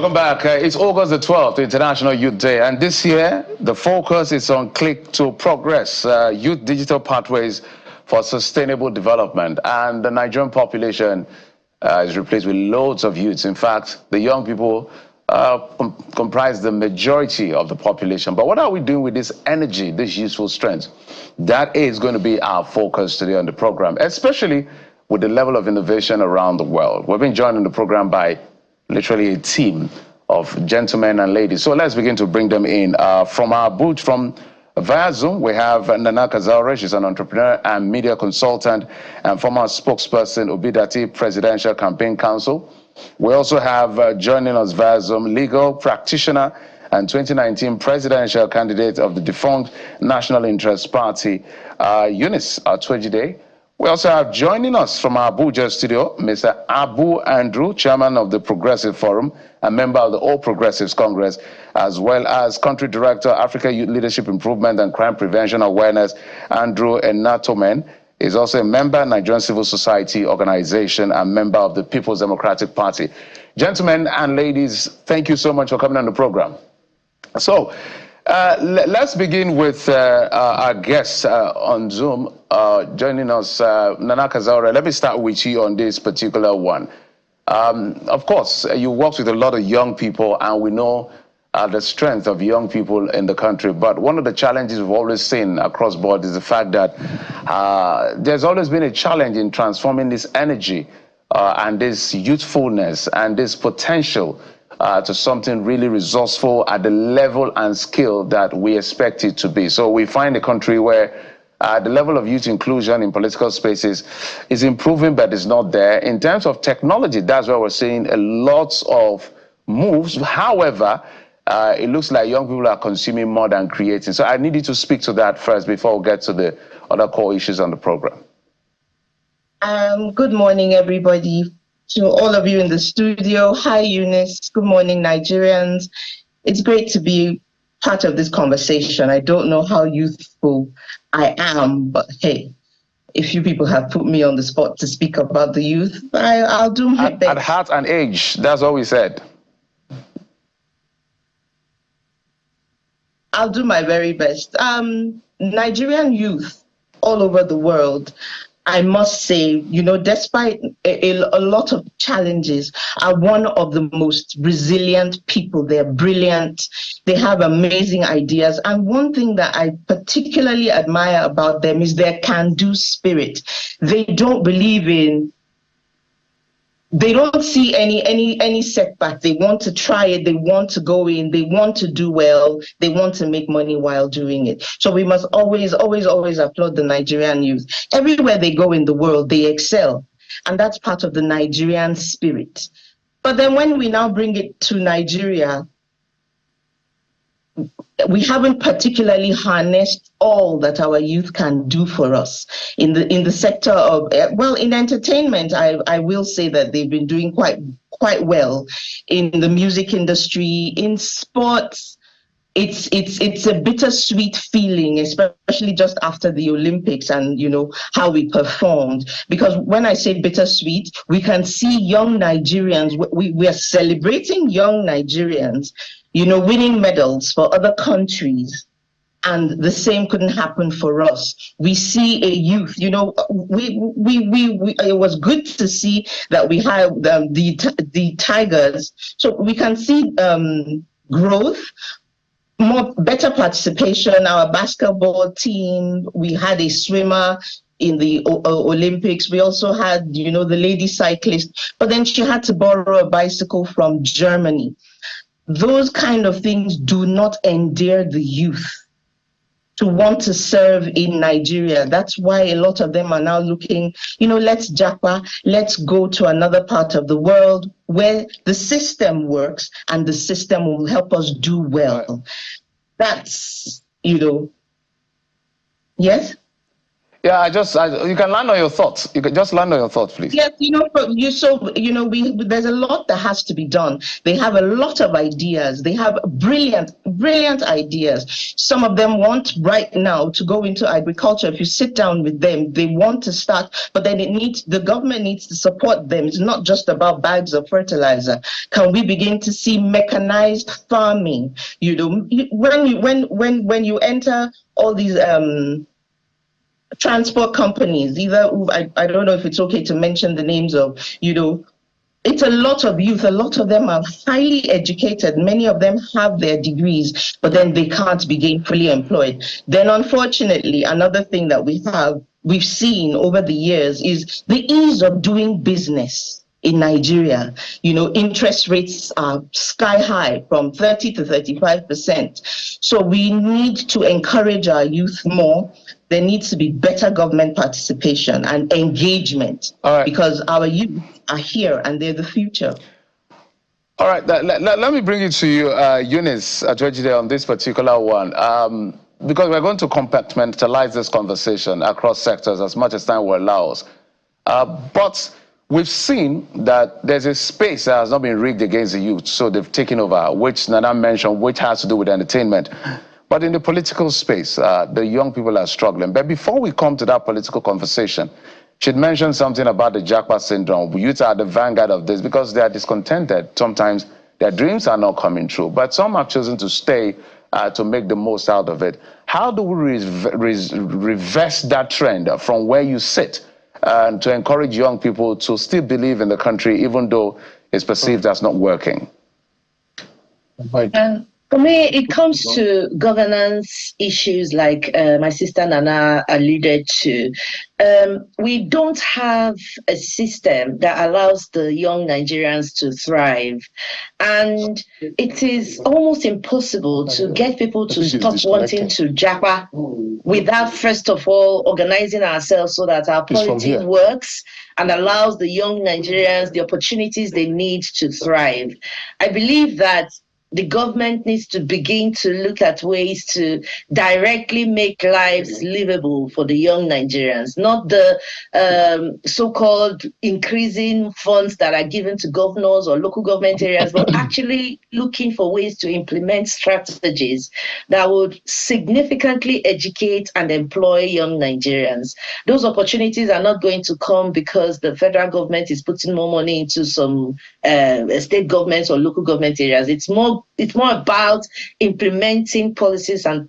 Welcome back. It's August the 12th, International Youth Day, and this year the focus is on Click to Progress, youth digital pathways for sustainable development. And the Nigerian population is replaced with loads of youths. In fact, the young people comprise the majority of the population. But what are we doing with this energy, this useful strength? That is going to be our focus today on the program, especially with the level of innovation around the world. We've been joined in the program by literally a team of gentlemen and ladies. So let's begin to bring them in. From our booth, from via Zoom, we have Nana Kazaure. She's an entrepreneur and media consultant and former spokesperson, Obidati Presidential Campaign Council. We also have joining us via Zoom, legal practitioner and 2019 presidential candidate of the defunct National Interest Party, Eunice Atwejide. We also have joining us from our Abuja studio, Mr. Abu Andrew, chairman of the Progressive Forum and member of the All Progressives Congress, as well as country director, Africa Youth Leadership Improvement and Crime Prevention Awareness, Andrew Enatomen. Is also a member, Nigerian Civil Society Organization, and member of the People's Democratic Party. Gentlemen and ladies, thank you so much for coming on the program. So, let's begin with our guests on Zoom. Joining us, Nana Kazaure. Let me start with you on this particular one. Of course, you work with a lot of young people, and we know the strength of young people in the country. But one of the challenges we've always seen across board is the fact that there's always been a challenge in transforming this energy and this youthfulness and this potential to something really resourceful at the level and skill that we expect it to be. So we find a country where the level of youth inclusion in political spaces is improving, but it's not there. In terms of technology, that's where we're seeing a lot of moves. However, it looks like young people are consuming more than creating. So I need you to speak to that first before we get to the other core issues on the program. Good morning, everybody. To all of you in the studio. Hi, Eunice. Good morning, Nigerians. It's great to be part of this conversation. I don't know how youthful I am, but hey, if you people have put me on the spot to speak about the youth, I'll do my best. At heart and age, that's what we said. I'll do my very best. Nigerian youth all over the world, I must say, you know, despite a lot of challenges, are one of the most resilient people. They're brilliant. They have amazing ideas. And one thing that I particularly admire about them is their can-do spirit. They don't see any setback. They want to try it. They want to go in. They want to do well. They want to make money while doing it. So we must always applaud the Nigerian youth. Everywhere they go in the world, they excel. And that's part of the Nigerian spirit. But then when we now bring it to Nigeria, we haven't particularly harnessed all that our youth can do for us in the sector of, well, in entertainment. I will say that they've been doing quite well in the music industry, in sports. It's a bittersweet feeling, especially just after the Olympics and, you know, how we performed. Because when I say bittersweet, we can see young Nigerians, we are celebrating young Nigerians, you know, winning medals for other countries. And the same couldn't happen for us. We see a youth, you know, it was good to see that we have the Tigers. So we can see growth, better participation. Our basketball team, we had a swimmer in the Olympics. We also had, you know, the lady cyclist, but then she had to borrow a bicycle from Germany. Those kind of things do not endear the youth to want to serve in Nigeria. That's why a lot of them are now looking, you know, let's japa, let's go to another part of the world where the system works and the system will help us do well. That's, you know, yes? Yeah, you can land on your thoughts. You can just land on your thoughts, please. Yes, there's a lot that has to be done. They have a lot of ideas. They have brilliant ideas. Some of them want right now to go into agriculture. If you sit down with them, they want to start, but then the government needs to support them. It's not just about bags of fertilizer. Can we begin to see mechanized farming? When you enter all these transport companies, I don't know if it's okay to mention the names of, it's a lot of youth. A lot of them are highly educated. Many of them have their degrees, but then they can't be gainfully employed. Then unfortunately, another thing that we've seen over the years is the ease of doing business. In Nigeria, interest rates are sky high, from 30 to 35%. So we need to encourage our youth more. There needs to be better government participation and engagement, because our youth are here and they're the future. All right, let me bring it to you, Eunice Atuejide, on this particular one, because we're going to compartmentalize this conversation across sectors as much as time will allow us. But we've seen that there's a space that has not been rigged against the youth, so they've taken over, which Nana mentioned, which has to do with entertainment. But in the political space, the young people are struggling. But before we come to that political conversation, she'd mentioned something about the japa syndrome. Youth are the vanguard of this because they are discontented. Sometimes their dreams are not coming true, but some have chosen to stay to make the most out of it. How do we reverse that trend from where you sit and to encourage young people to still believe in the country, even though it's perceived as not working? For me, it comes to governance issues like my sister Nana alluded to. We don't have a system that allows the young Nigerians to thrive. And it is almost impossible to get people to stop wanting to japa without, first of all, organizing ourselves so that our polity works and allows the young Nigerians the opportunities they need to thrive. I believe that the government needs to begin to look at ways to directly make lives livable for the young Nigerians, not the so-called increasing funds that are given to governors or local government areas, but actually looking for ways to implement strategies that would significantly educate and employ young Nigerians. Those opportunities are not going to come because the federal government is putting more money into some state governments or local government areas. It's more about implementing policies and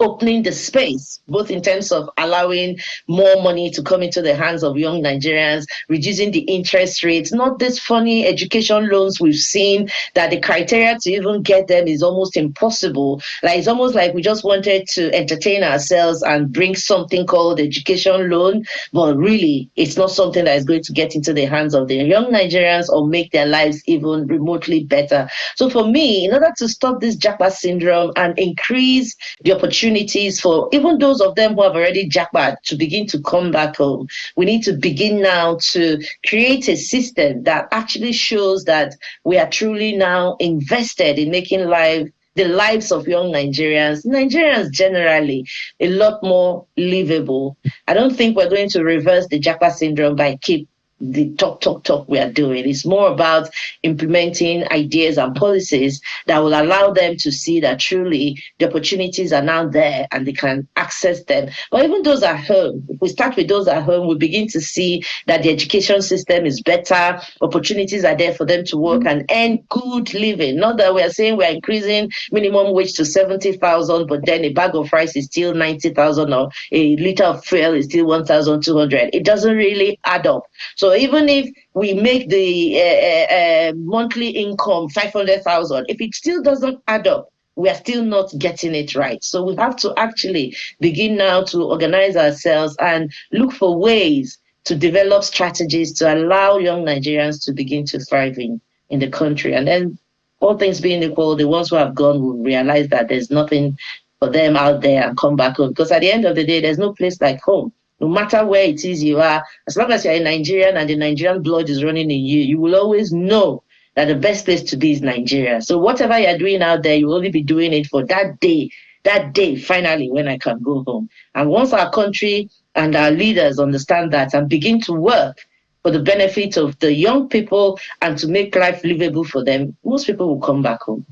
opening the space, both in terms of allowing more money to come into the hands of young Nigerians, reducing the interest rates, not this funny education loans we've seen that the criteria to even get them is almost impossible. Like, it's almost like we just wanted to entertain ourselves and bring something called education loan, but really it's not something that is going to get into the hands of the young Nigerians or make their lives even remotely better. So for me, in order to stop this japa syndrome and increase the opportunity for even those of them who have already jackpot to begin to come back home, we need to begin now to create a system that actually shows that we are truly now invested in making the lives of young Nigerians generally, a lot more livable. I don't think we're going to reverse the japa syndrome by keep the talk we are doing. It's more about implementing ideas and policies that will allow them to see that truly the opportunities are now there and they can access them. But even those at home, if we start with those at home, we begin to see that the education system is better, opportunities are there for them to work and earn good living. Not that we are saying we're increasing minimum wage to 70,000, but then a bag of rice is still 90,000 or a liter of fuel is still 1,200. It doesn't really add up. So even if we make the monthly income 500,000, if it still doesn't add up, we are still not getting it right. So we have to actually begin now to organize ourselves and look for ways to develop strategies to allow young Nigerians to begin to thrive in the country. And then, all things being equal, the ones who have gone will realize that there's nothing for them out there and come back home. Because at the end of the day, there's no place like home. No matter where it is you are, as long as you're a Nigerian and the Nigerian blood is running in you, you will always know that the best place to be is Nigeria. So whatever you're doing out there, you will only be doing it for that day that day, finally, when I can go home. And once our country and our leaders understand that and begin to work for the benefit of the young people and to make life livable for them, most people will come back home.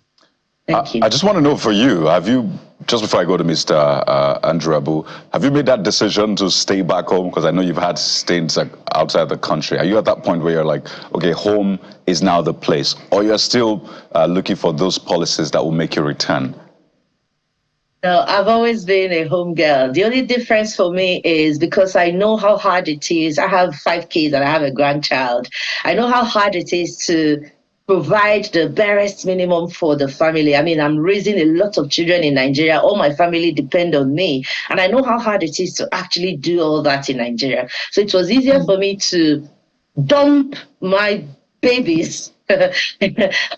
Thank you. I just want to know for you, have you, just before I go to Mr. Andrew Abu, have you made that decision to stay back home? Because I know you've had stints outside the country. Are you at that point where you're like, okay, home is now the place? Or you're still looking for those policies that will make you return? No, I've always been a home girl. The only difference for me is because I know how hard it is. I have 5 kids and I have a grandchild. I know how hard it is to provide the barest minimum for the family. I mean, I'm raising a lot of children in Nigeria. All my family depend on me. And I know how hard it is to actually do all that in Nigeria. So it was easier for me to dump my babies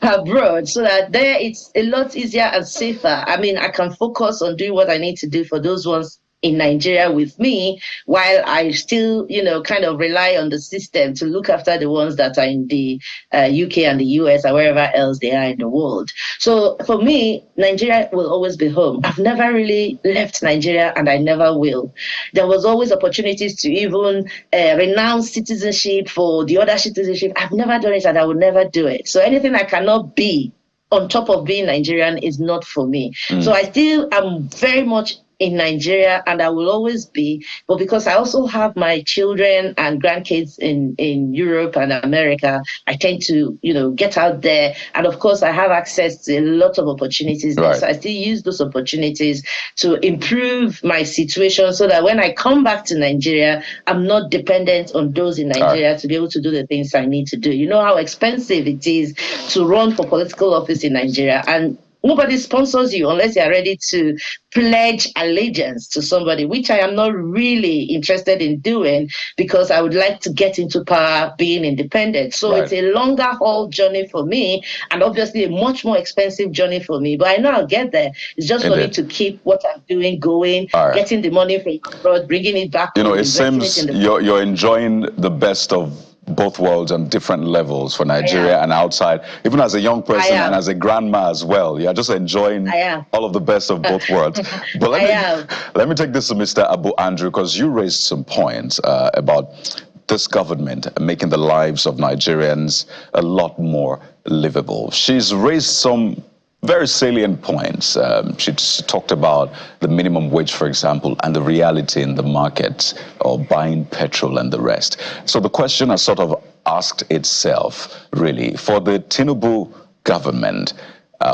abroad so that there it's a lot easier and safer. I mean, I can focus on doing what I need to do for those ones in Nigeria with me, while I still, kind of rely on the system to look after the ones that are in the UK and the US or wherever else they are in the world. So for me, Nigeria will always be home. I've never really left Nigeria and I never will. There was always opportunities to even renounce citizenship for the other citizenship. I've never done it and I would never do it. So anything I cannot be on top of being Nigerian is not for me. So I still am very much in Nigeria, and I will always be, but because I also have my children and grandkids in Europe and America, I tend to, get out there. And of course, I have access to a lot of opportunities there. So I still use those opportunities to improve my situation so that when I come back to Nigeria, I'm not dependent on those in Nigeria to be able to do the things I need to do. You know how expensive it is to run for political office in Nigeria, and nobody sponsors you unless you are ready to pledge allegiance to somebody, which I am not really interested in doing because I would like to get into power being independent. So it's a longer haul journey for me and obviously a much more expensive journey for me. But I know I'll get there. It's just for me to keep what I'm doing going, getting the money from abroad, bringing it back. It seems you're enjoying the best of both worlds on different levels for Nigeria and outside, even as a young person and as a grandma as well. You're just enjoying all of the best of both worlds. But let me take this to Mr. Abu Andrew, because you raised some points about this government making the lives of Nigerians a lot more livable. She's raised some very salient points. She talked about the minimum wage, for example, and the reality in the market of buying petrol and the rest. So the question has sort of asked itself, really, for the Tinubu government,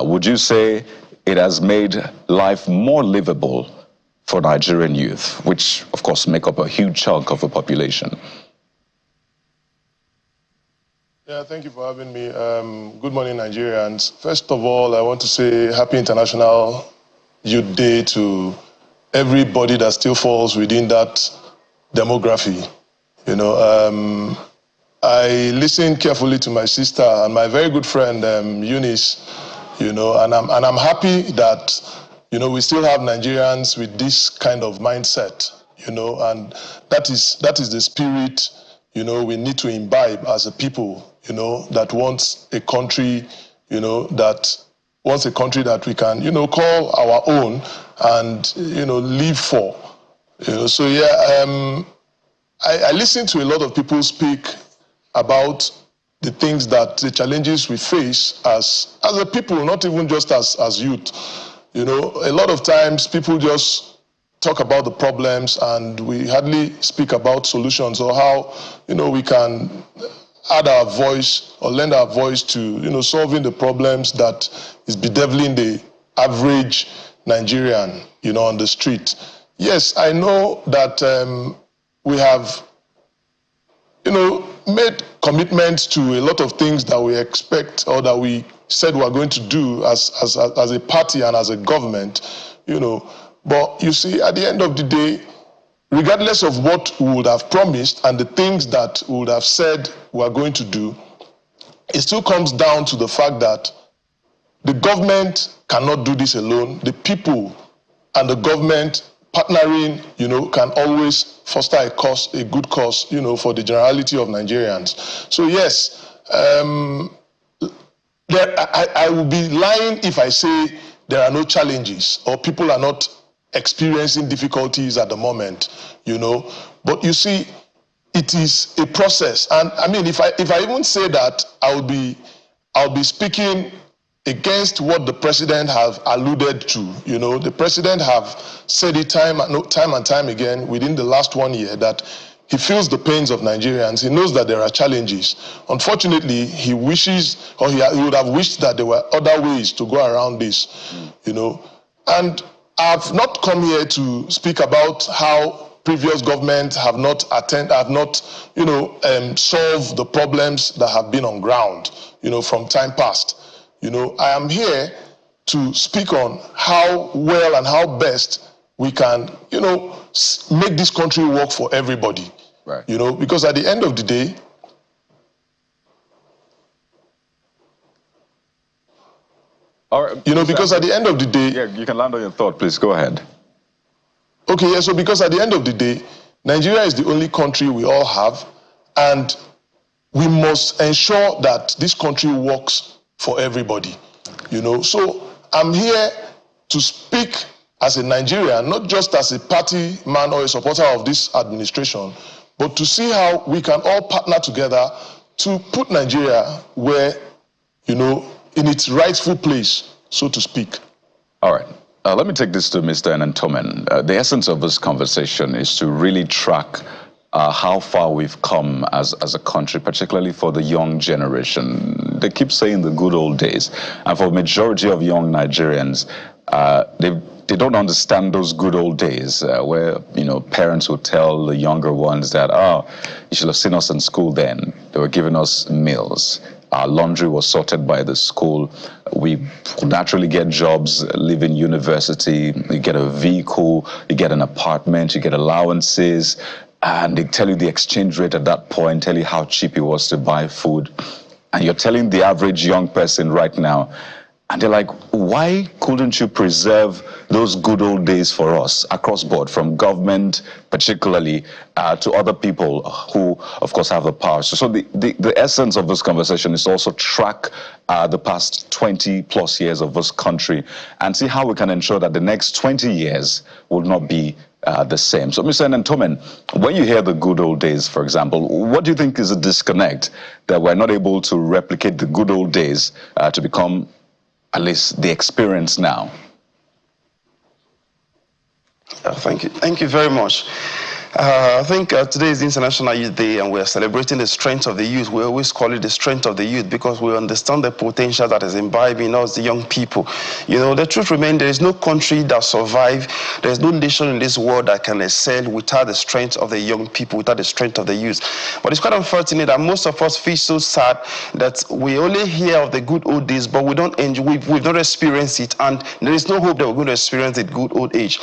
would you say it has made life more livable for Nigerian youth, which, of course, make up a huge chunk of the population? Yeah, thank you for having me. Good morning, Nigerians. First of all, I want to say Happy International Youth Day to everybody that still falls within that demography. I listened carefully to my sister and my very good friend Eunice. And I'm happy that we still have Nigerians with this kind of mindset. And that is the spirit we need to imbibe as a people. That wants a country, that wants a country that we can, call our own and, live for. I listen to a lot of people speak about the things the challenges we face as a people, not even just as youth. A lot of times people just talk about the problems and we hardly speak about solutions or how, we can add our voice or lend our voice to, solving the problems that is bedeviling the average Nigerian, on the street. Yes, I know that we have, made commitments to a lot of things that we expect or that we said we're going to do as a party and as a government, But you see, at the end of the day, regardless of what we would have promised and the things that we would have said we are going to do, it still comes down to the fact that the government cannot do this alone. The people and the government partnering, can always foster a good cause, for the generality of Nigerians. So yes, I will be lying if I say there are no challenges or people are not experiencing difficulties at the moment, you know. But you see, it is a process. And I mean, if I even say that, I'll be speaking against what the president have alluded to. You know, the president have said it time and time again within the last 1 year that he feels the pains of Nigerians. He knows that there are challenges. Unfortunately, he wishes, or he would have wished that there were other ways to go around this, you know. And I've not come here to speak about how previous governments have not you know, solved the problems that have been on ground, you know, from time past. You know, I am here to speak on how well and how best we can, you know, make this country work for everybody. Right. You know, because at the end of the day, all right, you know, because at the end of the day, yeah, you can land on your thought, please. Go ahead. Okay, yeah, so because at the end of the day, Nigeria is the only country we all have, and we must ensure that this country works for everybody, you know. So I'm here to speak as a Nigerian, not just as a party man or a supporter of this administration, but to see how we can all partner together to put Nigeria where, you know, in its rightful place, so to speak. All right. Let me take this to Mr. Enentomen. The essence of this conversation is to really track how far we've come as a country, particularly for the young generation. They keep saying the good old days. And for the majority of young Nigerians, they don't understand those good old days where, you know, parents would tell the younger ones that, oh, you should have seen us in school then. They were giving us meals. Our laundry was sorted by the school. We naturally get jobs, live in university, you get a vehicle, you get an apartment, you get allowances, and they tell you the exchange rate at that point, tell you how cheap it was to buy food. And you're telling the average young person right now, and they're like, why couldn't you preserve those good old days for us across board, from government particularly to other people who, of course, have the power? So the essence of this conversation is also track the past 20 plus years of this country and see how we can ensure that the next 20 years will not be the same. So, Mr. Enentomen, when you hear the good old days, for example, what do you think is a disconnect that we're not able to replicate the good old days to become at least the experience now? Thank you. Thank you very much. I think today is International Youth Day, and we're celebrating the strength of the youth. We always call it the strength of the youth because we understand the potential that is imbibed in us, the young people. You know, the truth remains, there is no country that survives, there is no nation in this world that can excel without the strength of the young people, without the strength of the youth. But it's quite unfortunate that most of us feel so sad that we only hear of the good old days, but we don't enjoy, we've not experienced it, and there is no hope that we're going to experience the good old age.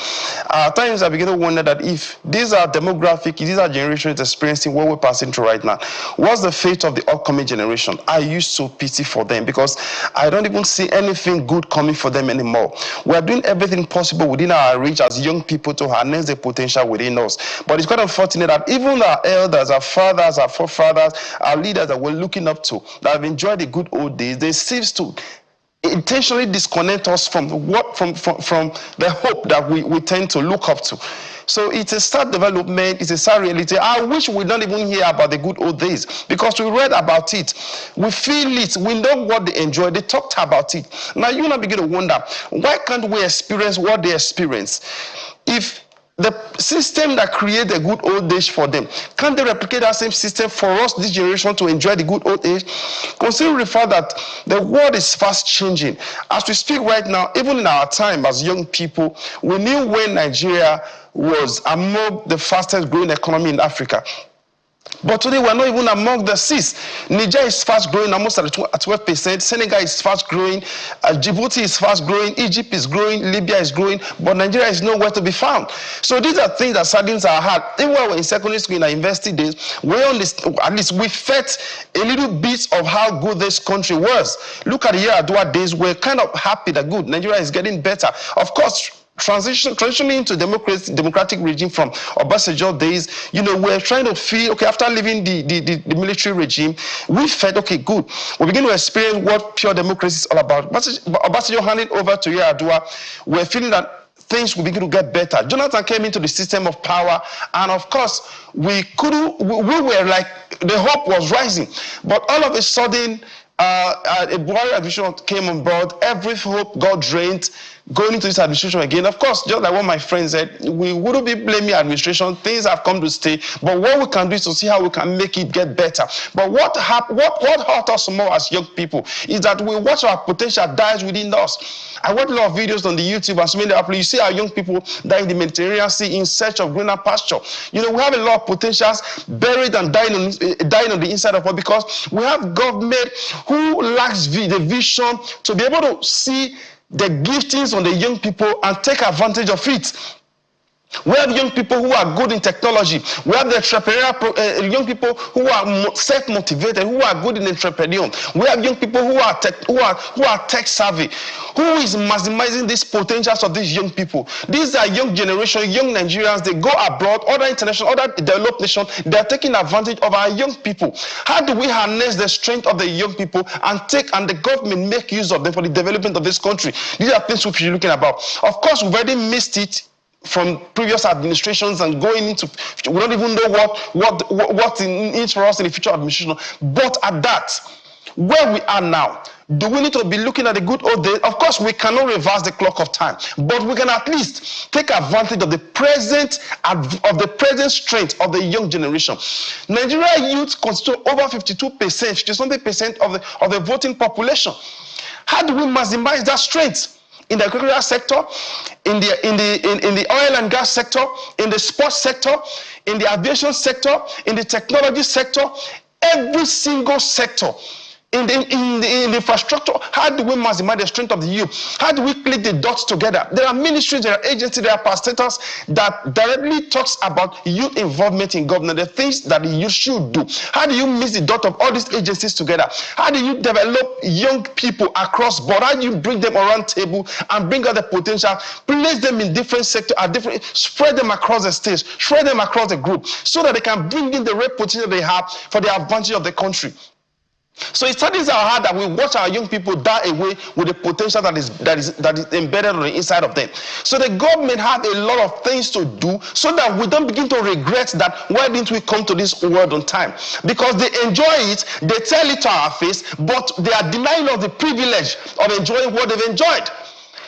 At times I begin to wonder that if these are demographic, these are generations experiencing what we're passing through right now, what's the fate of the upcoming generation? I used to pity for them because I don't even see anything good coming for them anymore. We are doing everything possible within our reach as young people to harness the potential within us. But it's quite unfortunate that even our elders, our fathers, our forefathers, our leaders that we're looking up to, that have enjoyed the good old days, they seem to intentionally disconnect us from the hope that we tend to look up to. So it's a sad development, it's a sad reality. I wish we don't even hear about the good old days because we read about it, we feel it, we know what they enjoy, they talked about it. Now you now begin to wonder, why can't we experience what they experience? If the system that created the good old age for them, can't they replicate that same system for us, this generation, to enjoy the good old age? Considering the fact that the world is fast changing. As we speak right now, even in our time as young people, we knew when Nigeria was among the fastest growing economy in Africa. But today we're not even among the six. Niger is fast growing, almost at 12%. Senegal is fast growing. Djibouti is fast growing. Egypt is growing. Libya is growing. But Nigeria is nowhere to be found. So these are things that saddens our heart. Even when we were in secondary school in our university days, at least we felt a little bit of how good this country was. Look at the Yar'Adua days. We're kind of happy that good, Nigeria is getting better. Of course, transitioning into democratic regime from Obasanjo days, you know, we're trying to feel, okay, after leaving the military regime, we felt, okay, good. We begin to experience what pure democracy is all about. Obasanjo handing over to Yar'Adua, we're feeling that things will begin to get better. Jonathan came into the system of power, and of course, we were like, the hope was rising. But all of a sudden, a Buhari administration came on board, every hope got drained, going into this administration again. Of course, just like what my friend said, we wouldn't be blaming administration. Things have come to stay, but what we can do is to see how we can make it get better. But what hurt us more as young people is that we watch our potential dies within us. I watch a lot of videos on the YouTube and so many other. You see our young people die in the Mediterranean Sea in search of greener pasture. You know, we have a lot of potentials buried and dying on the inside of us because we have government who lacks the vision to be able to see the giftings on the young people and take advantage of it. We have young people who are good in technology. We have the entrepreneurial young people who are self-motivated, who are good in entrepreneurship. We have young people who are tech savvy, who is maximizing these potentials of these young people. These are young generation, young Nigerians. They go abroad, other developed nations. They are taking advantage of our young people. How do we harness the strength of the young people and the government make use of them for the development of this country? These are things we should be looking about. Of course, we've already missed it from previous administrations and going into, we don't even know what's in it for us in the future administration. But at that, where we are now, do we need to be looking at the good old days? Of course, we cannot reverse the clock of time, but we can at least take advantage of the present strength of the young generation. Nigeria youth constitute over 52%, 50-something% of the voting population. How do we maximize that strength? In the agricultural sector, in the oil and gas sector, in the sports sector, in the aviation sector, in the technology sector, every single sector. In the infrastructure, how do we maximize the strength of the youth? How do we click the dots together? There are ministries, there are agencies, there are parastatals that directly talks about youth involvement in government, the things that the youth should do. How do you mix the dot of all these agencies together? How do you develop young people across board? How do you bring them around table and bring out the potential, place them in different sectors, spread them across the stage, spread them across the group, so that they can bring in the real potential they have for the advantage of the country? So it studies are hard that we watch our young people die away with the potential that is embedded on the inside of them. So the government have a lot of things to do so that we don't begin to regret that why didn't we come to this world on time? Because they enjoy it, they tell it to our face, but they are denying us the privilege of enjoying what they've enjoyed.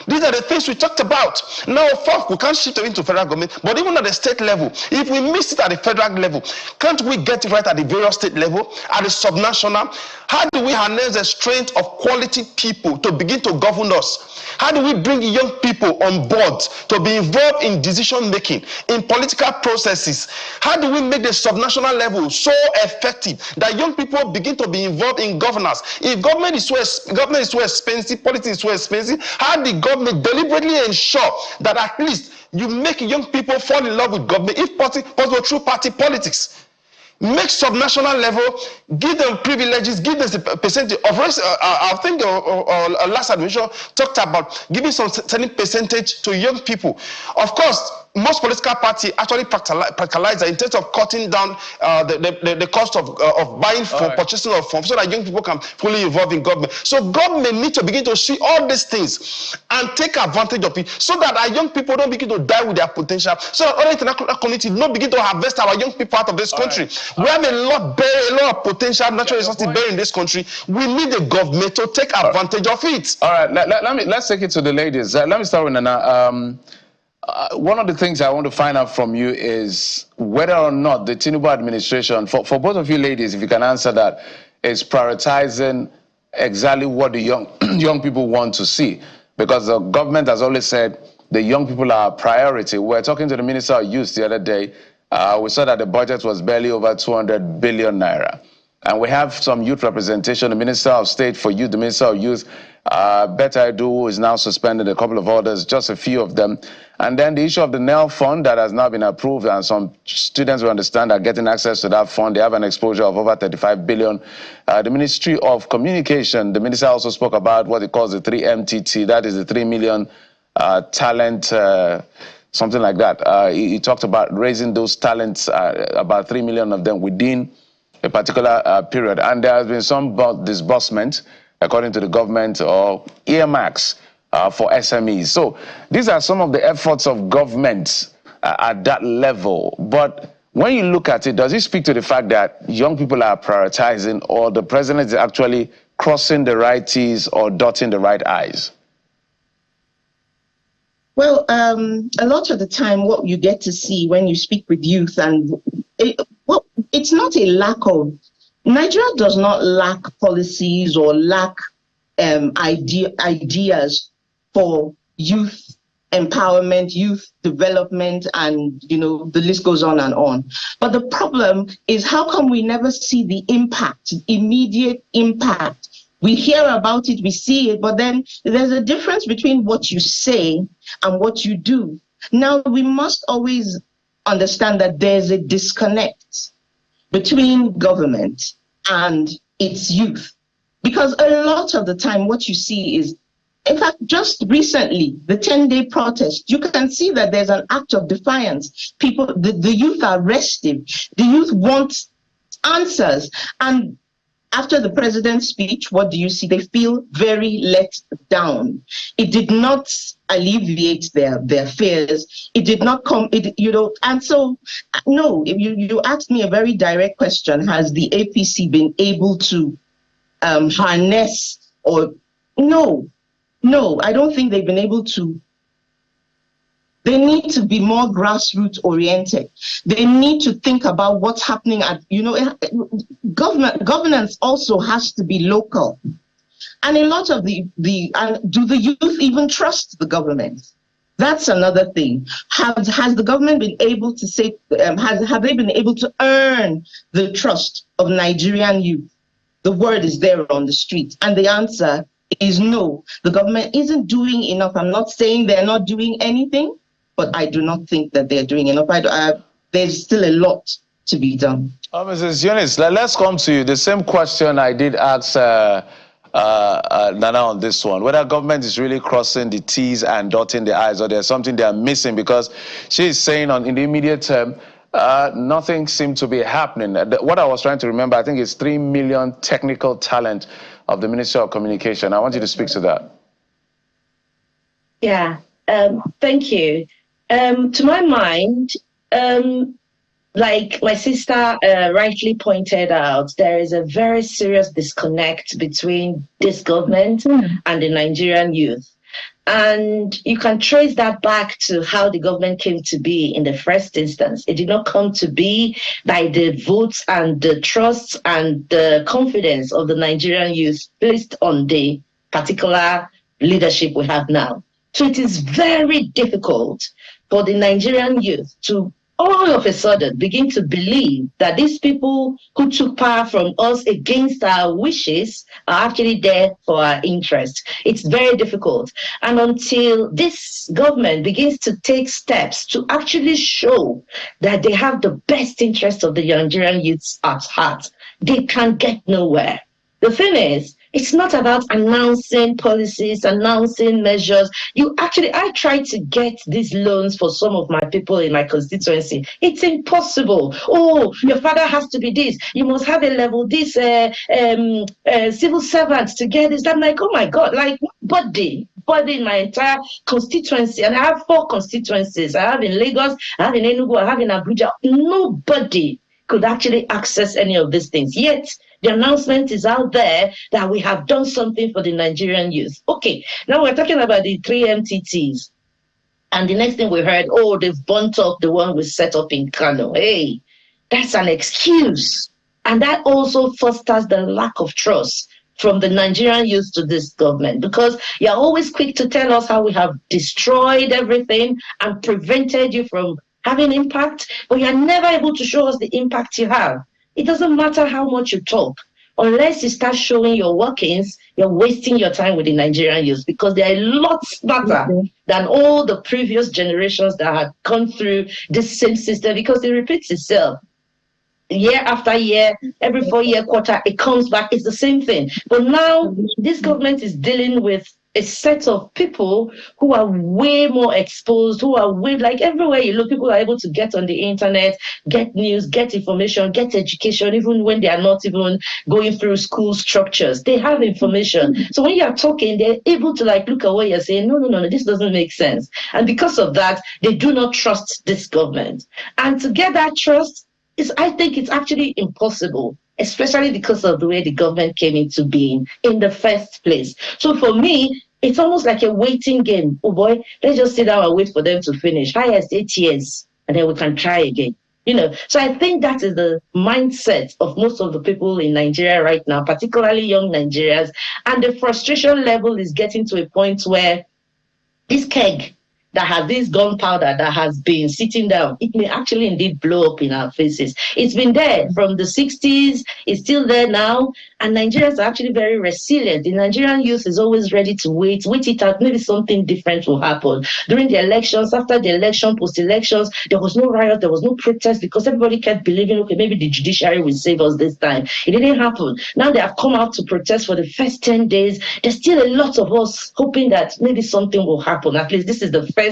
These are the things we talked about. Now, of course, we can't shift it into federal government, but even at the state level, if we miss it at the federal level, can't we get it right at the various state level, at the subnational? How do we harness the strength of quality people to begin to govern us? How do we bring young people on board to be involved in decision making, in political processes? How do we make the subnational level so effective that young people begin to be involved in governance? If government is so expensive, politics is so expensive, how the government deliberately ensure that at least you make young people fall in love with government, if possible through party politics? Make subnational level, give them privileges, give them the percentage of race. I think last administration talked about giving some certain percentage to young people. Of course, most political parties actually practicalize that in terms of cutting down the cost of buying for purchasing of forms so that young people can fully involve in government. So government needs to begin to see all these things and take advantage of it so that our young people don't begin to die with their potential, so that other international community don't begin to harvest our young people out of this country. We have a lot of potential natural resources buried in this country. We need the government to take advantage of it. All right, let's take it to the ladies. Let me start with Nana. One of the things I want to find out from you is whether or not the Tinubu administration, for both of you ladies, if you can answer that, is prioritizing exactly what the young people want to see. Because the government has always said the young people are a priority. We were talking to the Minister of Youth the other day. We saw that the budget was barely over 200 billion naira. And we have some youth representation. The Minister of State for Youth, the Minister of Youth, Better Edu is now suspended, a couple of others, just a few of them. And then the issue of the NEL fund that has now been approved, and some students will understand are getting access to that fund. They have an exposure of over 35 billion. The Ministry of Communication, the minister also spoke about what he calls the 3MTT, that is the 3 million talent, something like that. He talked about raising those talents, about 3 million of them within a particular period. And there has been some disbursement, according to the government, or earmarks for SMEs. So these are some of the efforts of government at that level. But when you look at it, does it speak to the fact that young people are prioritizing, or the president is actually crossing the right T's or dotting the right I's? Well, a lot of the time, what you get to see when you speak with youth, and it's not a lack of, Nigeria does not lack policies or lack ideas for youth empowerment, youth development, and the list goes on and on. But the problem is, how come we never see the impact, immediate impact? We hear about it, we see it, but then there's a difference between what you say and what you do. Now, we must always understand that there's a disconnect between government and its youth. Because a lot of the time, what you see is, in fact, just recently, the 10-day protest, you can see that there's an act of defiance. People, the youth are restive. The youth want answers. And after the president's speech, what do you see? They feel very let down. It did not alleviate their fears. It did not come, and so, no, if you asked me a very direct question, has the APC been able to harness or, no, I don't think they've been able to. They need to be more grassroots oriented. They need to think about what's happening at, governance also has to be local. And a lot of do the youth even trust the government? That's another thing. Has the government been able to say, have they been able to earn the trust of Nigerian youth? The word is there on the street. And the answer is no. The government isn't doing enough. I'm not saying they're not doing anything, but I do not think that they're doing enough. There's still a lot to be done. Mrs. Eunice, let's come to you. The same question I did ask Nana on this one, whether government is really crossing the T's and dotting the I's, or there's something they're missing, because she's saying in the immediate term, nothing seemed to be happening. What I was trying to remember, I think it's 3 million technical talent of the Ministry of Communication. I want you to speak to that. Yeah, thank you. To my mind, like my sister rightly pointed out, there is a very serious disconnect between this government and the Nigerian youth. And you can trace that back to how the government came to be in the first instance. It did not come to be by the votes and the trust and the confidence of the Nigerian youth based on the particular leadership we have now. So it is very difficult for the Nigerian youth to all of a sudden begin to believe that these people who took power from us against our wishes are actually there for our interest. It's very difficult. And until this government begins to take steps to actually show that they have the best interest of the Nigerian youths at heart, they can get nowhere. The thing is, it's not about announcing policies, announcing measures. I tried to get these loans for some of my people in my constituency. It's impossible. Oh, your father has to be this. You must have a level this civil servant to get this. I'm like, oh my God, like body in my entire constituency. And I have 4 constituencies. I have in Lagos, I have in Enugu, I have in Abuja. Nobody could actually access any of these things. Yet, the announcement is out there that we have done something for the Nigerian youth. Okay, now we're talking about the 3 MTTs. And the next thing we heard, oh, they've burnt up the one we set up in Kano. Hey, that's an excuse. And that also fosters the lack of trust from the Nigerian youth to this government, because you're always quick to tell us how we have destroyed everything and prevented you from having impact, but you're never able to show us the impact you have. It doesn't matter how much you talk. Unless you start showing your workings, you're wasting your time with the Nigerian youth, because they are a lot smarter than all the previous generations that had gone through this same system, because it repeats itself. Year after year, every 4-year quarter, it comes back. It's the same thing. But now this government is dealing with a set of people who are way more exposed, who are way, like everywhere you look, people are able to get on the internet, get news, get information, get education, even when they are not even going through school structures. They have information. So when you are talking, they're able to like look at what you're saying. No, this doesn't make sense. And because of that, they do not trust this government. And to get that trust, I think it's actually impossible, especially because of the way the government came into being in the first place. So for me, it's almost like a waiting game. Oh boy, let's just sit down and wait for them to finish. Highest 8 years, and then we can try again. So I think that is the mindset of most of the people in Nigeria right now, particularly young Nigerians. And the frustration level is getting to a point where this keg that has this gunpowder that has been sitting down, it may actually indeed blow up in our faces. It's been there from the 60s, it's still there now, and Nigerians are actually very resilient. The Nigerian youth is always ready to wait it out, maybe something different will happen. During the elections, after the election, post-elections, there was no riot, there was no protest, because everybody kept believing, okay, maybe the judiciary will save us this time. It didn't happen. Now they have come out to protest for the first 10 days. There's still a lot of us hoping that maybe something will happen. At least this is the first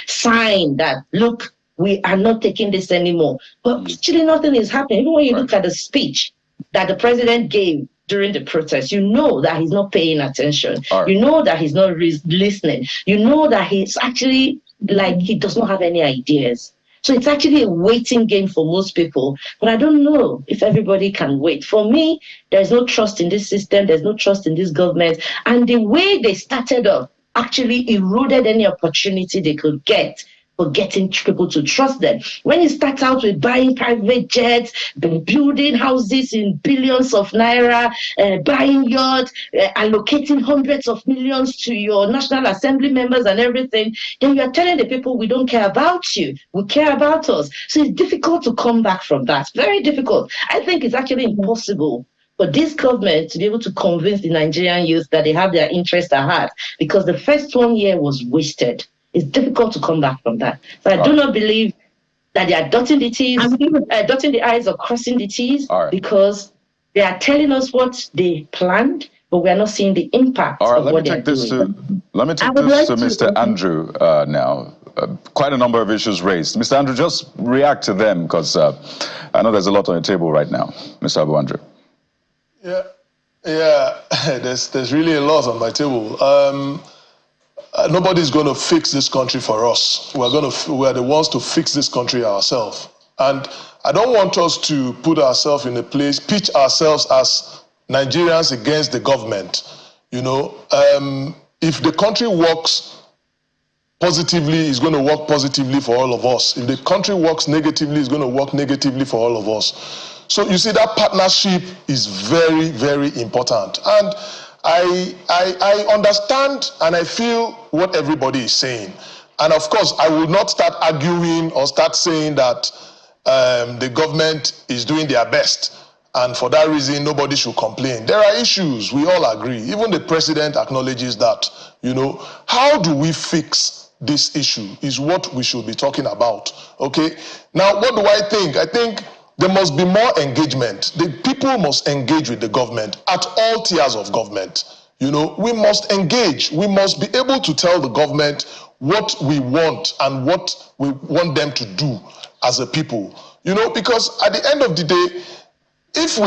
sign that, look, we are not taking this anymore. But actually nothing is happening. Even when you look at the speech that the president gave during the protest, you know that he's not paying attention. You know that he's not listening. You know that he's actually like he does not have any ideas. So it's actually a waiting game for most people. But I don't know if everybody can wait. For me, there's no trust in this system. There's no trust in this government. And the way they started off actually eroded any opportunity they could get for getting people to trust them. When you start out with buying private jets, building houses in billions of naira, buying yachts, allocating hundreds of millions to your National Assembly members and everything, then you're telling the people, we don't care about you, we care about us. So it's difficult to come back from that. Very difficult. I think it's actually impossible for this government to be able to convince the Nigerian youth that they have their interests at heart, because the first 1 year was wasted. It's difficult to come back from that. So I do not believe that they are dotting the T's, dotting the I's or crossing the T's, because they are telling us what they planned, but we are not seeing the impact of what they are doing. Let me take this to Mr. Andrew now. Quite a number of issues raised. Mr. Andrew, just react to them, because I know there's a lot on the table right now. Mr. Abu Andrew. Yeah, there's really a lot on my table. Nobody's going to fix this country for us. We are the ones to fix this country ourselves. And I don't want us to put ourselves in a place, pitch ourselves as Nigerians against the government. If the country works positively, it's going to work positively for all of us. If the country works negatively, it's going to work negatively for all of us. So you see, that partnership is very, very important. And I understand and I feel what everybody is saying. And of course, I will not start arguing or start saying that the government is doing their best, and for that reason, nobody should complain. There are issues, we all agree. Even the president acknowledges that. How do we fix this issue is what we should be talking about, okay? Now, what do I think? I think there must be more engagement. The people must engage with the government at all tiers of government. We must engage. We must be able to tell the government what we want and what we want them to do as a people. Because at the end of the day, if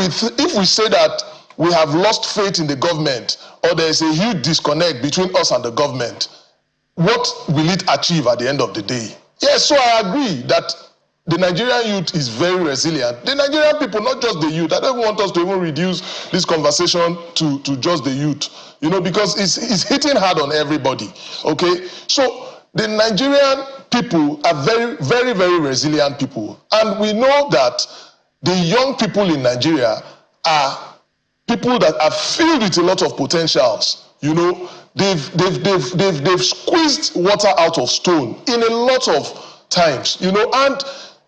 we say that we have lost faith in the government, or there is a huge disconnect between us and the government, what will it achieve at the end of the day? Yes, so I agree that the Nigerian youth is very resilient. The Nigerian people, not just the youth. I don't want us to even reduce this conversation to just the youth, because it's hitting hard on everybody, okay? So the Nigerian people are very, very, very resilient people. And we know that the young people in Nigeria are people that are filled with a lot of potentials. They've squeezed water out of stone in a lot of times, and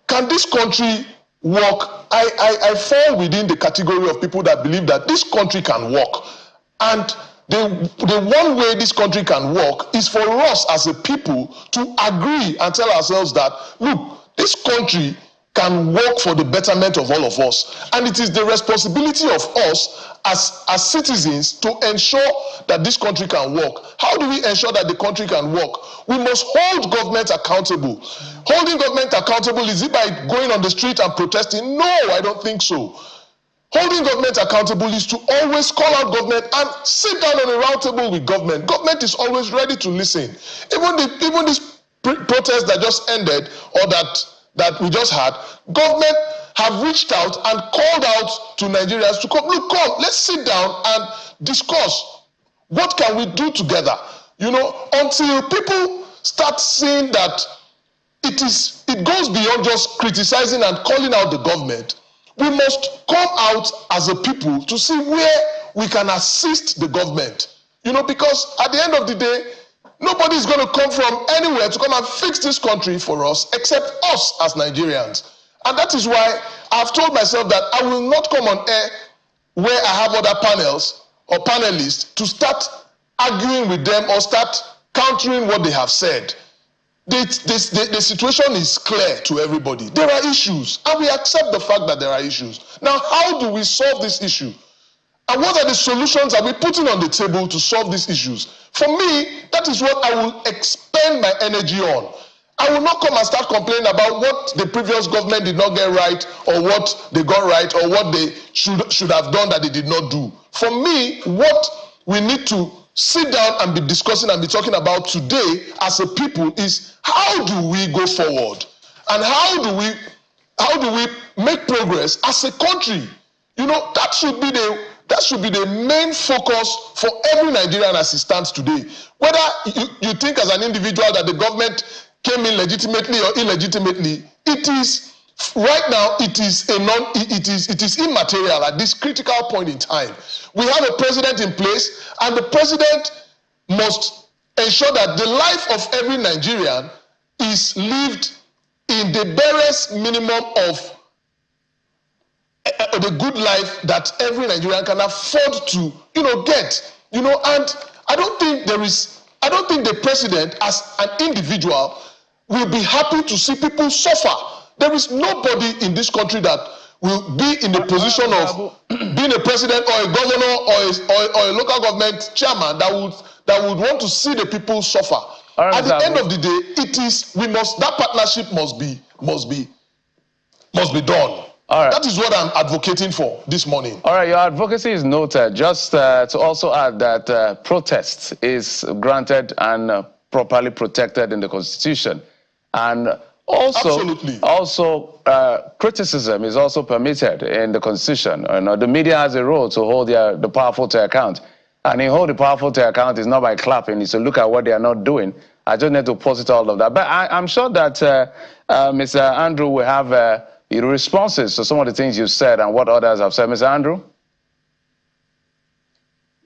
can this country work? I fall within the category of people that believe that this country can work. And the one way this country can work is for us as a people to agree and tell ourselves that, look, this country can work for the betterment of all of us. And it is the responsibility of us as citizens to ensure that this country can work. How do we ensure that the country can work? We must hold government accountable. Holding government accountable, is it by going on the street and protesting? No, I don't think so. Holding government accountable is to always call out government and sit down on a round table with government. Government is always ready to listen. Even this protest that just ended, or that we just had, government have reached out and called out to Nigerians to come. Look, come, let's sit down and discuss. What can we do together? You know, until people start seeing that it goes beyond just criticizing and calling out the government, we must come out as a people to see where we can assist the government. You know, because at the end of the day, nobody is going to come from anywhere to come and fix this country for us except us as Nigerians. And that is why I've told myself that I will not come on air where I have other panels or panelists to start arguing with them or start countering what they have said. The situation is clear to everybody. There are issues, and we accept the fact that there are issues. Now, how do we solve this issue? And what are the solutions that we're putting on the table to solve these issues? For me, that is what I will expend my energy on. I will not come and start complaining about what the previous government did not get right, or what they got right, or what they should have done that they did not do. For me, what we need to sit down and be discussing and be talking about today as a people is, how do we go forward? And how do we make progress as a country? You know, that should be the main focus for every Nigerian as it stands today. Whether you think as an individual that the government came in legitimately or illegitimately, it is right now, it is immaterial at this critical point in time. We have a president in place, and the president must ensure that the life of every Nigerian is lived in the barest minimum of the good life that every Nigerian can afford to, get. And I don't think the president as an individual will be happy to see people suffer. There is nobody in this country that will be in the position of being a president or a governor or a local government chairman that would want to see the people suffer. Right, at the end of the day, that partnership must be done. All right. That is what I'm advocating for this morning. All right, your advocacy is noted. Just to also add that protest is granted and properly protected in the Constitution. And also criticism is also permitted in the Constitution. The media has a role to hold the powerful to account. And in hold the powerful to account is not by clapping, it's to look at what they are not doing. I just need to posit all of that. But I'm sure that Mr. Andrew will have responses to some of the things you said and what others have said. Mr. Andrew?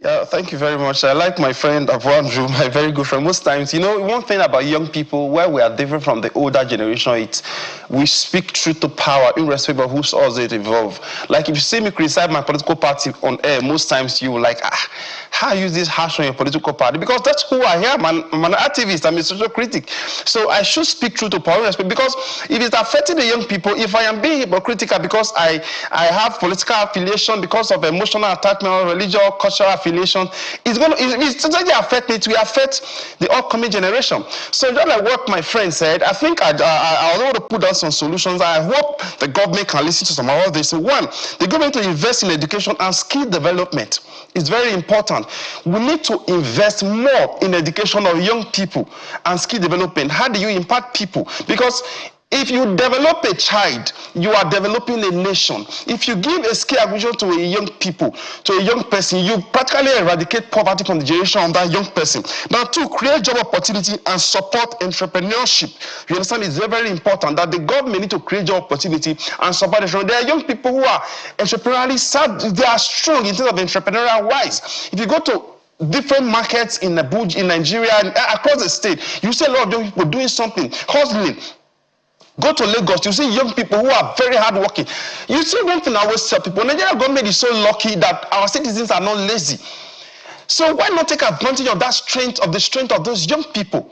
Yeah, thank you very much. I like my friend Andrew, my very good friend. Most times, one thing about young people, where we are different from the older generation, it's we speak truth to power, irrespective of who's also involved. Like if you see me criticize my political party on air, most times you like, how use this harsh on your political party? Because that's who I am. I'm an activist. I'm a social critic. So I should speak truth to power, because if it's affecting the young people, if I am being hypocritical because I have political affiliation, because of emotional attachment, religious, cultural affiliation, it's totally affect me. It will affect the upcoming generation. So just like what my friend said, I think I want to put down some solutions. I hope the government can listen to some of this. So one, the government to invest in education and skill development is very important. We need to invest more in education of young people and skill development. How do you impact people? Because if you develop a child, you are developing a nation. If you give a skill acquisition to a young person, you practically eradicate poverty from the generation of that young person. Now, to create job opportunity and support entrepreneurship, you understand, it's very, very important that the government need to create job opportunity and support entrepreneurship. There are young people who are entrepreneurially, they are strong in terms of entrepreneurial wise. If you go to different markets in Nigeria and across the state, you see a lot of young people doing something, hustling. Go to Lagos, you see young people who are very hardworking. You see one thing I always tell people, Nigerian government is so lucky that our citizens are not lazy. So why not take advantage of that strength, of the strength of those young people?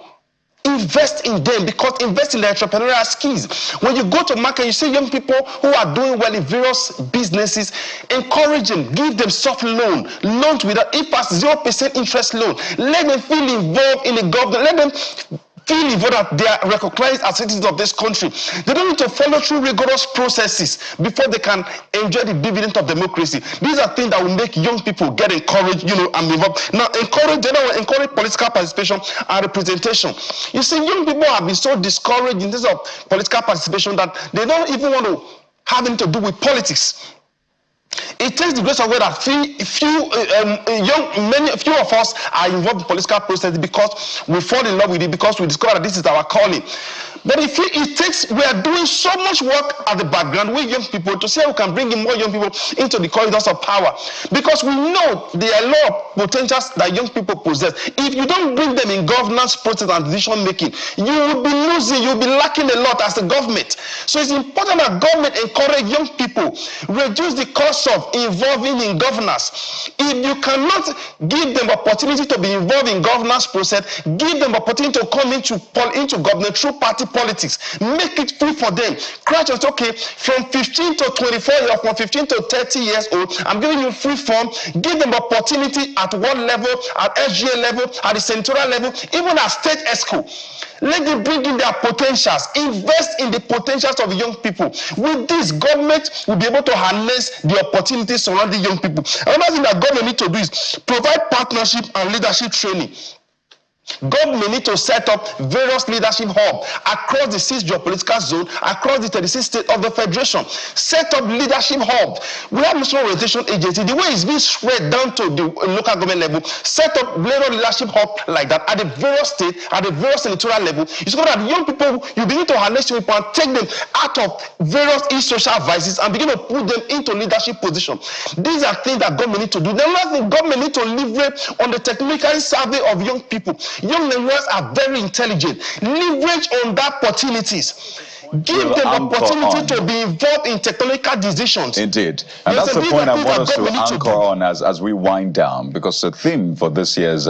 Invest in them, because invest in their entrepreneurial skills. When you go to market, you see young people who are doing well in various businesses. Encourage them, give them soft loans without, if as 0% interest loan. Let them feel involved in the government. Let them feel involved that they are recognized as citizens of this country. They don't need to follow through rigorous processes before they can enjoy the dividend of democracy. These are things that will make young people get encouraged, and involved. Now, encourage political participation and representation. You see, young people have been so discouraged in terms of political participation that they don't even want to have anything to do with politics. It takes the grace of God that few of us are involved in political process because we fall in love with it, because we discover that this is our calling. But we are doing so much work at the background with young people to see how we can bring in more young people into the corridors of power. Because we know there are a lot of potentials that young people possess. If you don't bring them in governance process and decision making, you will be losing, you'll be lacking a lot as the government. So it's important that government encourage young people, reduce the cost of involving in governance. If you cannot give them opportunity to be involved in governance process, give them opportunity to come into government through party politics. Make it free for them. Crash and say, okay, from 15 to 24 years, from 15 to 30 years old, I'm giving you free form. Give them opportunity at one level, at SGA level, at the senatorial level, even at state ESCO. Let them bring in their potentials. Invest in the potentials of young people. With this, government will be able to harness the opportunities surrounding young people. Another thing that government need to do is provide partnership and leadership training. Government need to set up various leadership hubs across the 6 geopolitical zone, across the 36 states of the Federation. Set up leadership hubs. We have national orientation agency. The way it's being spread down to the local government level, set up various leadership hubs like that at the various state, at the various senatorial level. It's going that young people, you begin to harness young people and take them out of various social vices and begin to put them into leadership position. These are things that government need to do. The last thing, government need to leverage on the technical survey of young people. Young Nigerians are very intelligent. Leverage on the opportunities. Give them opportunity to be involved in technological decisions. Indeed. And that's the point I want us to anchor on as we wind down, because the theme for this year's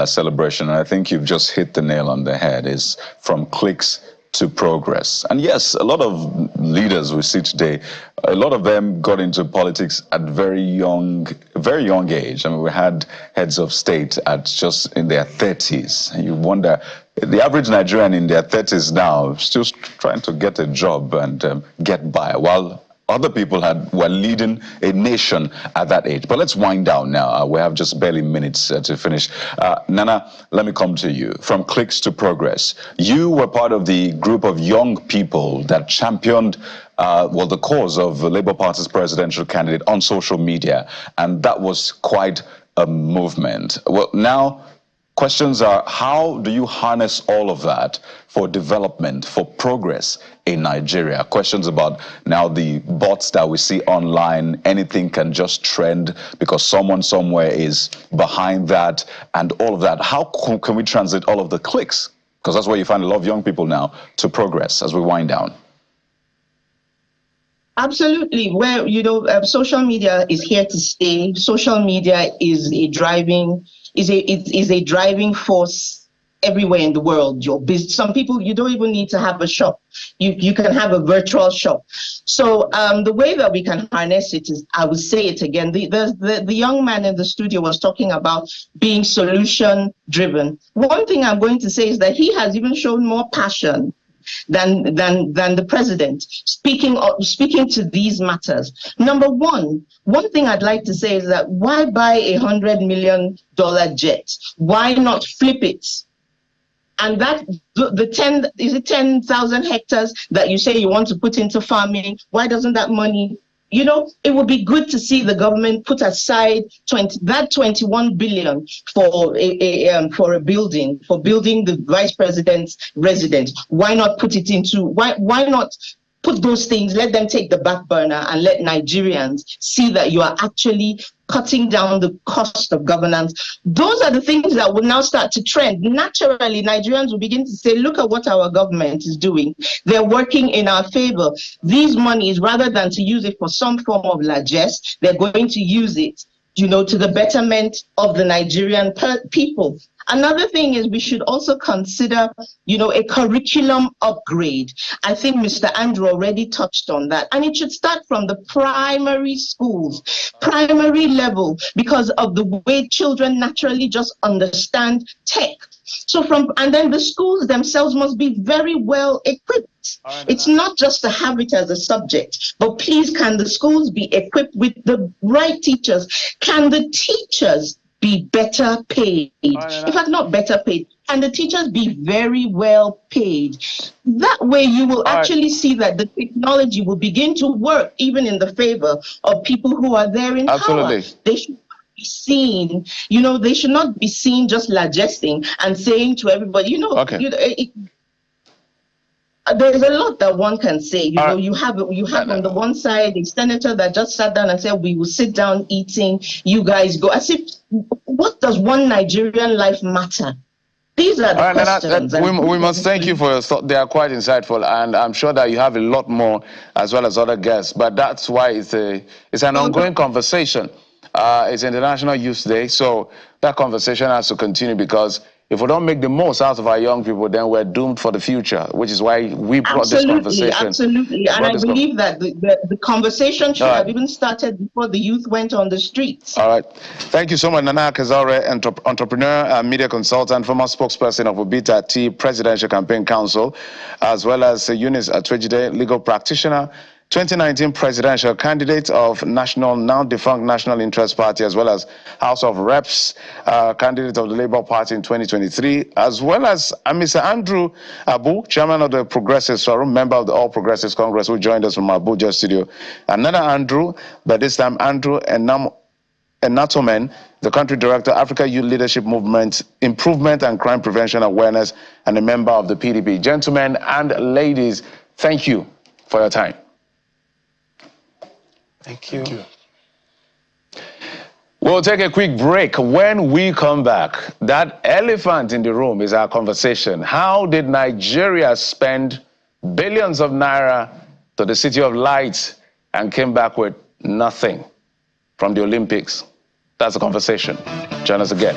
celebration, and I think you've just hit the nail on the head, is from cliques to progress. And yes, a lot of leaders we see today, a lot of them got into politics at very young age. I mean, we had heads of state at just in their 30s. And you wonder, the average Nigerian in their 30s now still trying to get a job and get by, while other people were leading a nation at that age. But let's wind down now. We have just barely minutes to finish. Nana, let me come to you. From cliques to progress. You were part of the group of young people that championed the cause of the Labour Party's presidential candidate on social media. And that was quite a movement. Well, now, questions are, how do you harness all of that for development, for progress in Nigeria? Questions about now the bots that we see online, anything can just trend because someone somewhere is behind that and all of that. How can we translate all of the cliques? Because that's where you find a lot of young people now to progress as we wind down. Absolutely. Where, social media is here to stay. Social media is a driving force everywhere in the world. Some people, you don't even need to have a shop. You can have a virtual shop. So the way that we can harness it is, I will say it again, the young man in the studio was talking about being solution driven. One thing I'm going to say is that he has even shown more passion than the president speaking to these matters. Number one thing I'd like to say is that why buy $100 million jet? Why not flip it? And that is it 10,000 hectares that you say you want to put into farming? Why doesn't that money? It would be good to see the government put aside 21 billion for a building, for building the vice president's residence. Why not put it into, why not put those things, let them take the back burner and let Nigerians see that you are actually cutting down the cost of governance. Those are the things that will now start to trend. Naturally, Nigerians will begin to say, look at what our government is doing. They're working in our favor. These monies, rather than to use it for some form of largesse, they're going to use it, to the betterment of the Nigerian people. Another thing is we should also consider, a curriculum upgrade. I think Mr. Andrew already touched on that. And it should start from the primary schools, primary level, because of the way children naturally just understand tech. And then the schools themselves must be very well equipped. It's not just to have it as a subject, but please, can the schools be equipped with the right teachers? Can the teachers be better paid? In fact, not better paid. Can the teachers be very well paid? That way you will actually see that the technology will begin to work even in the favor of people who are there in power. They should seen, they should not be seen just largesting and saying to everybody, there's a lot that one can say. You have on the one side a senator that just sat down and said, we will sit down eating, you guys go. As if, what does one Nigerian life matter? These are the questions. We must thank you for your thought. They are quite insightful, and I'm sure that you have a lot more as well as other guests, but that's why it's an ongoing conversation. It's International Youth Day, so that conversation has to continue, because if we don't make the most out of our young people, then we're doomed for the future, which is why we brought this conversation. Absolutely, and I believe that the conversation should have even started before the youth went on the streets. All right. Thank you so much, Nana Kazare, entrepreneur and media consultant, former spokesperson of Obita T Presidential Campaign Council, as well as Eunice Atwejide, legal practitioner, 2019 presidential candidate of now defunct National Interest Party, as well as House of Reps candidate of the Labour Party in 2023, as well as Mr. Andrew Abu, chairman of the Progressives Forum, member of the All Progressives Congress, who joined us from Abuja studio. Another Andrew, but this time Andrew Enatomen, the country director, Africa Youth Leadership Movement, Improvement and Crime Prevention Awareness, and a member of the PDP. Gentlemen and ladies, thank you for your time. Thank you. Thank you. We'll take a quick break. When we come back, that elephant in the room is our conversation. How did Nigeria spend billions of naira to the City of Lights and came back with nothing from the Olympics? That's the conversation. Join us again.